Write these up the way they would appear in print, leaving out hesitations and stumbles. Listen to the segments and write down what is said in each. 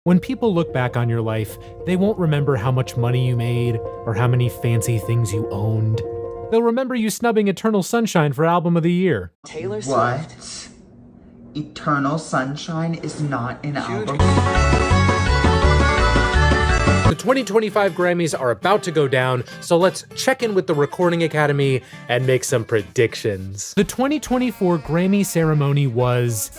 When people look back on your life, they won't remember how much money you made or how many fancy things you owned. They'll remember you snubbing Eternal Sunshine for Album of the Year. Taylor Swift. What? Eternal Sunshine is not an album. The 2025 Grammys are about to go down, so let's check in with the Recording Academy and make some predictions. The 2024 Grammy ceremony was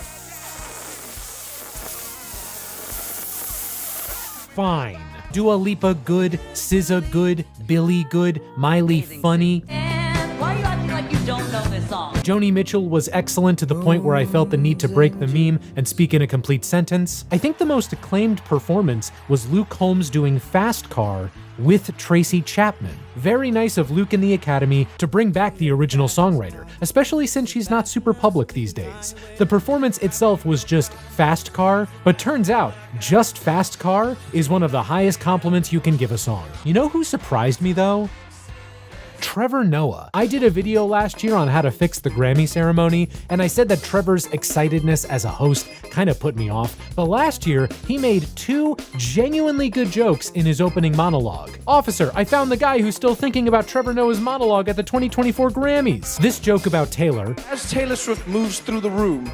fine. Dua Lipa good, SZA good, Billie good, Miley funny. And why are you acting like you don't know this song? Joni Mitchell was excellent to the point where I felt the need to break the meme and speak in a complete sentence. I think the most acclaimed performance was Luke Combs doing Fast Car with Tracy Chapman. Very nice of Luke and the Academy to bring back the original songwriter, especially since she's not super public these days. The performance itself was just Fast Car, but turns out just Fast Car is one of the highest compliments you can give a song. You know who surprised me though? Trevor Noah. I did a video last year on how to fix the Grammy ceremony, and I said that Trevor's excitedness as a host kind of put me off, but last year, he made 2 genuinely good jokes in his opening monologue. Officer, I found the guy who's still thinking about Trevor Noah's monologue at the 2024 Grammys. This joke about Taylor. As Taylor Swift moves through the room,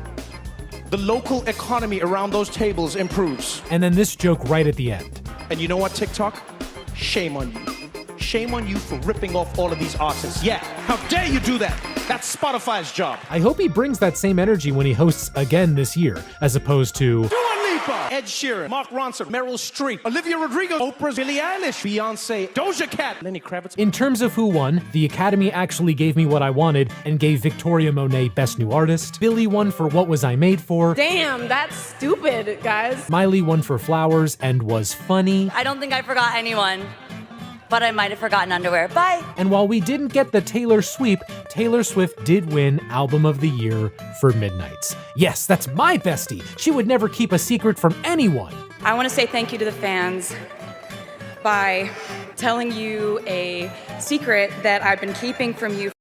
the local economy around those tables improves. And then this joke right at the end. And you know what, TikTok? Shame on you. Shame on you for ripping off all of these artists. Yeah, how dare you do that? That's Spotify's job. I hope he brings that same energy when he hosts again this year, as opposed to Dua Lipa, Ed Sheeran, Mark Ronson, Meryl Streep, Olivia Rodrigo, Oprah, Billie Eilish, Beyonce, Doja Cat, Lenny Kravitz. In terms of who won, the Academy actually gave me what I wanted and gave Victoria Monet Best New Artist. Billie won for What Was I Made For. Damn, that's stupid, guys. Miley won for Flowers and was funny. I don't think I forgot anyone, but I might have forgotten underwear. Bye. And while we didn't get the Taylor sweep, Taylor Swift did win Album of the Year for Midnights. Yes, that's my bestie. She would never keep a secret from anyone. I want to say thank you to the fans by telling you a secret that I've been keeping from you.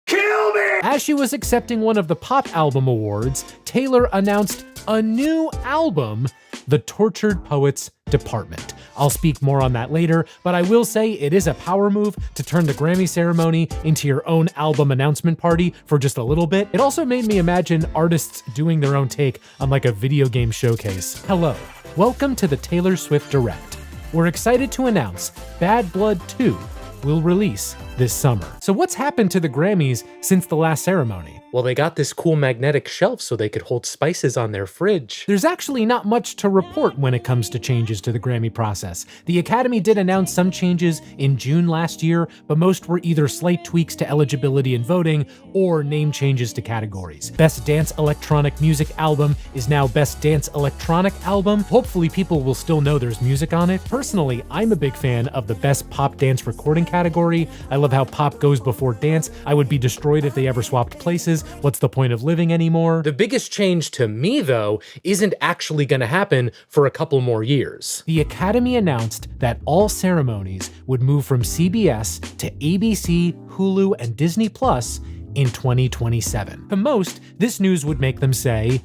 Kill me! As she was accepting one of the Pop Album Awards, Taylor announced a new album, The Tortured Poets Department. I'll speak more on that later, but I will say it is a power move to turn the Grammy ceremony into your own album announcement party for just a little bit. It also made me imagine artists doing their own take on like a video game showcase. Hello, welcome to the Taylor Swift Direct. We're excited to announce Bad Blood 2 will release this summer. So what's happened to the Grammys since the last ceremony? Well, they got this cool magnetic shelf so they could hold spices on their fridge. There's actually not much to report when it comes to changes to the Grammy process. The Academy did announce some changes in June last year, but most were either slight tweaks to eligibility and voting or name changes to categories. Best Dance Electronic Music Album is now Best Dance Electronic Album. Hopefully people will still know there's music on it. Personally, I'm a big fan of the Best Pop Dance Recording category. I love how pop goes before dance. I would be destroyed if they ever swapped places. What's the point of living anymore? The biggest change to me, though, isn't actually gonna happen for a couple more years. The Academy announced that all ceremonies would move from CBS to ABC, Hulu, and Disney Plus in 2027. To most, this news would make them say,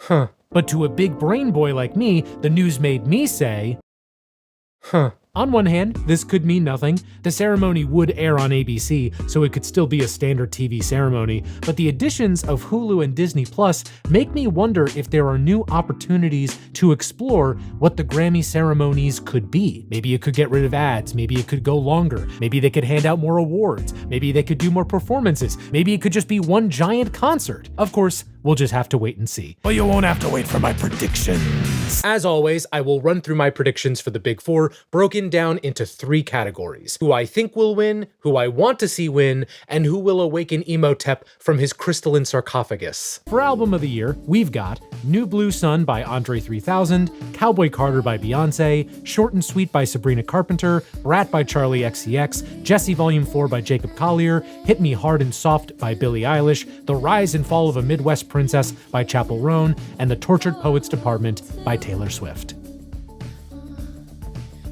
huh. But to a big brain boy like me, the news made me say, huh. On one hand, this could mean nothing. The ceremony would air on ABC, so it could still be a standard TV ceremony, but the additions of Hulu and Disney Plus make me wonder if there are new opportunities to explore what the Grammy ceremonies could be. Maybe it could get rid of ads, maybe it could go longer, maybe they could hand out more awards, maybe they could do more performances, maybe it could just be one giant concert. Of course, we'll just have to wait and see. But you won't have to wait for my predictions. As always, I will run through my predictions for the Big Four, broken down into 3 categories. Who I think will win, who I want to see win, and who will awaken Emotep from his crystalline sarcophagus. For Album of the Year, we've got New Blue Sun by Andre 3000, Cowboy Carter by Beyonce, Short and Sweet by Sabrina Carpenter, Brat by Charlie XCX, Jessie Volume 4 by Jacob Collier, Hit Me Hard and Soft by Billie Eilish, The Rise and Fall of a Midwest Princess by Chappell Roan, and The Tortured Poets Department by Taylor Swift.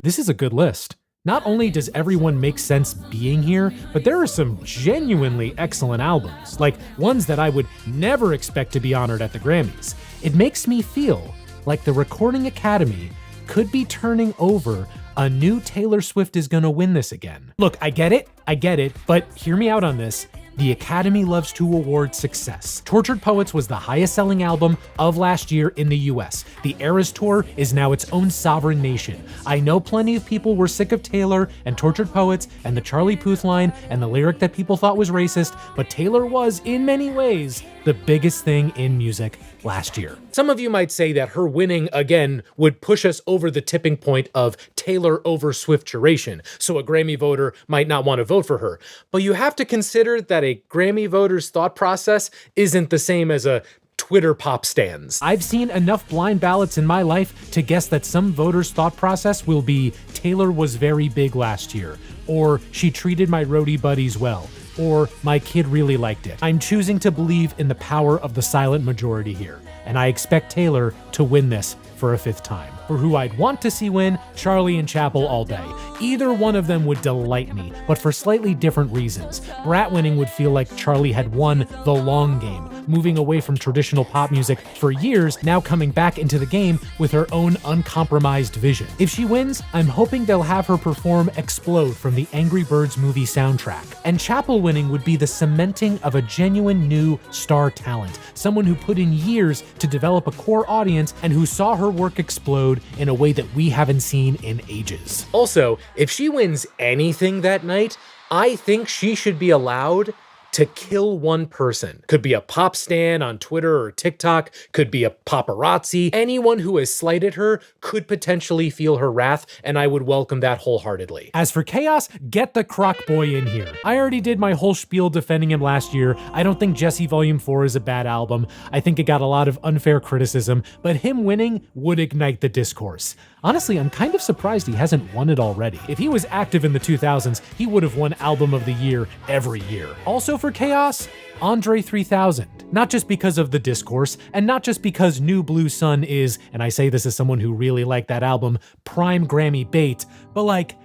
This is a good list. Not only does everyone make sense being here, but there are some genuinely excellent albums, like ones that I would never expect to be honored at the Grammys. it makes me feel like the Recording Academy could be turning over a new Taylor Swift is gonna win this again. Look, I get it, but hear me out on this. The Academy loves to award success. Tortured Poets was the highest selling album of last year in the US. The Eras Tour is now its own sovereign nation. I know plenty of people were sick of Taylor and Tortured Poets and the Charlie Puth line and the lyric that people thought was racist, but Taylor was, in many ways, the biggest thing in music last year. Some of you might say that her winning again would push us over the tipping point of Taylor over Swifturation, so a Grammy voter might not want to vote for her. But you have to consider that a Grammy voter's thought process isn't the same as a Twitter pop stands. I've seen enough blind ballots in my life to guess that some voters' thought process will be Taylor was very big last year, or she treated my roadie buddies well, or my kid really liked it. I'm choosing to believe in the power of the silent majority here, and I expect Taylor to win this for a 5th time. For who I'd want to see win, Charlie and Chappell all day. Either one of them would delight me, but for slightly different reasons. Brat winning would feel like Charlie had won the long game, moving away from traditional pop music for years, now coming back into the game with her own uncompromised vision. If she wins, I'm hoping they'll have her perform Explode from the Angry Birds movie soundtrack. And Chappell winning would be the cementing of a genuine new star talent, someone who put in years to develop a core audience and who saw her work explode in a way that we haven't seen in ages. Also, if she wins anything that night, I think she should be allowed to kill one person. Could be a pop stan on Twitter or TikTok, could be a paparazzi. Anyone who has slighted her could potentially feel her wrath, and I would welcome that wholeheartedly. As for Chaos, get the Croc Boy in here. I already did my whole spiel defending him last year. I don't think Jesse Volume 4 is a bad album. I think it got a lot of unfair criticism, but him winning would ignite the discourse. Honestly, I'm kind of surprised he hasn't won it already. If he was active in the 2000s, he would have won Album of the Year every year. Also for Chaos, Andre 3000. Not just because of the discourse, and not just because New Blue Sun is, and I say this as someone who really liked that album, prime Grammy bait, but like,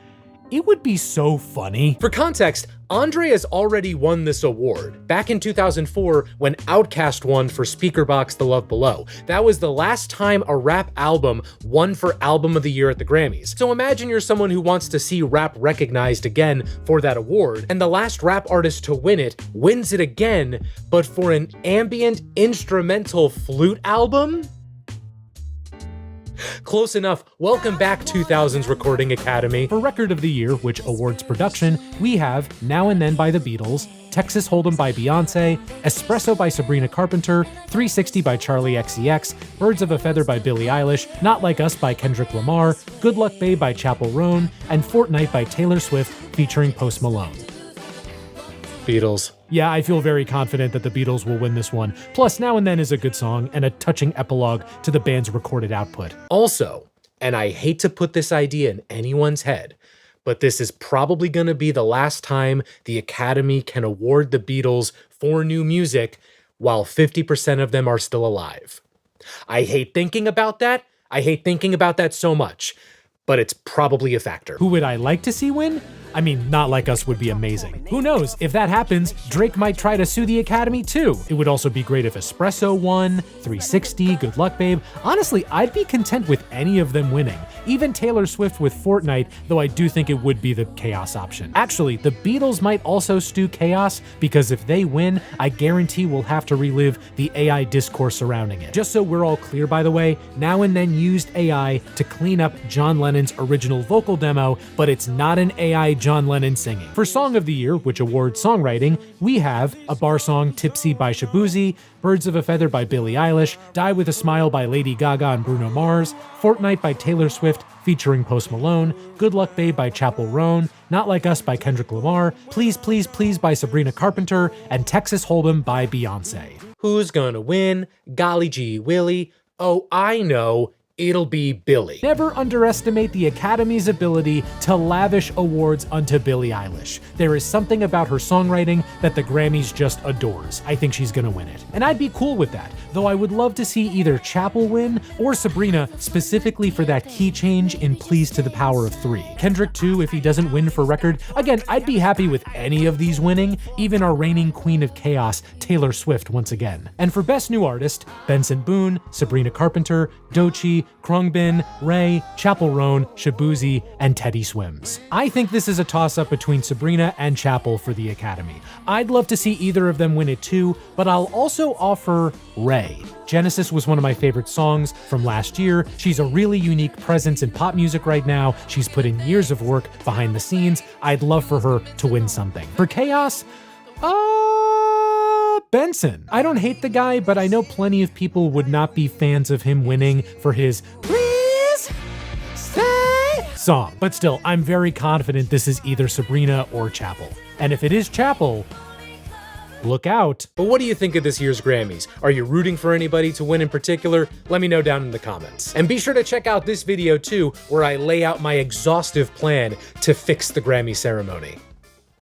it would be so funny. For context, Andre has already won this award back in 2004 when Outkast won for Speakerboxxx The Love Below. That was the last time a rap album won for Album of the Year at the Grammys. So imagine you're someone who wants to see rap recognized again for that award, and the last rap artist to win it wins it again, but for an ambient instrumental flute album? Close enough. Welcome back, 2000s Recording Academy. For Record of the Year, which awards production, we have Now and Then by the Beatles, Texas Hold'em by Beyonce, Espresso by Sabrina Carpenter, 360 by Charlie XCX, Birds of a Feather by Billie Eilish, Not Like Us by Kendrick Lamar, Good Luck Babe by Chappell Roan, and Fortnite by Taylor Swift featuring Post Malone. Beatles. Yeah, I feel very confident that the Beatles will win this one. Plus, Now and Then is a good song and a touching epilogue to the band's recorded output. Also, and I hate to put this idea in anyone's head, but this is probably going to be the last time the Academy can award the Beatles for new music while 50% of them are still alive. I hate thinking about that. I hate thinking about that so much, but it's probably a factor. Who would I like to see win? I mean, Not Like Us would be amazing. Who knows? If that happens, Drake might try to sue the Academy too. It would also be great if Espresso won, 360, Good Luck Babe. Honestly, I'd be content with any of them winning. Even Taylor Swift with Fortnite, though I do think it would be the Chaos option. Actually, the Beatles might also stew Chaos, because if they win, I guarantee we'll have to relive the AI discourse surrounding it. Just so we're all clear, by the way, Now and Then used AI to clean up John Lennon's original vocal demo, but it's not an AI John Lennon singing. For Song of the Year, which awards songwriting, we have a bar song Tipsy by Shabuzi, Birds of a Feather by Billie Eilish, Die With a Smile by Lady Gaga and Bruno Mars, Fortnite by Taylor Swift featuring Post Malone, Good Luck Babe by Chappell Roan, Not Like Us by Kendrick Lamar, Please Please Please by Sabrina Carpenter, and Texas Hold'em by Beyonce. Who's gonna win? Golly gee Willie. Oh, I know. it'll be Billie. Never underestimate the Academy's ability to lavish awards onto Billie Eilish. There is something about her songwriting that the Grammys just adores. I think she's gonna win it. And I'd be cool with that, though I would love to see either Chapel win or Sabrina, specifically for that key change in Please to the Power of 3. Kendrick too, if he doesn't win for record. Again, I'd be happy with any of these winning, even our reigning queen of chaos, Taylor Swift, once again. And for Best New Artist, Benson Boone, Sabrina Carpenter, Doechii, Khruangbin, Ray, Chapel Roan, Shaboozey, and Teddy Swims. I think this is a toss-up between Sabrina and Chapel for the Academy. I'd love to see either of them win it too, but I'll also offer Ray. Genesis was one of my favorite songs from last year. She's a really unique presence in pop music right now. She's put in years of work behind the scenes. I'd love for her to win something. For Chaos, Benson. I don't hate the guy, but I know plenty of people would not be fans of him winning for his Please Stay song. But still, I'm very confident this is either Sabrina or Chapel. And if it is Chapel, look out. But what do you think of this year's Grammys? Are you rooting for anybody to win in particular? Let me know down in the comments. And be sure to check out this video too, where I lay out my exhaustive plan to fix the Grammy ceremony.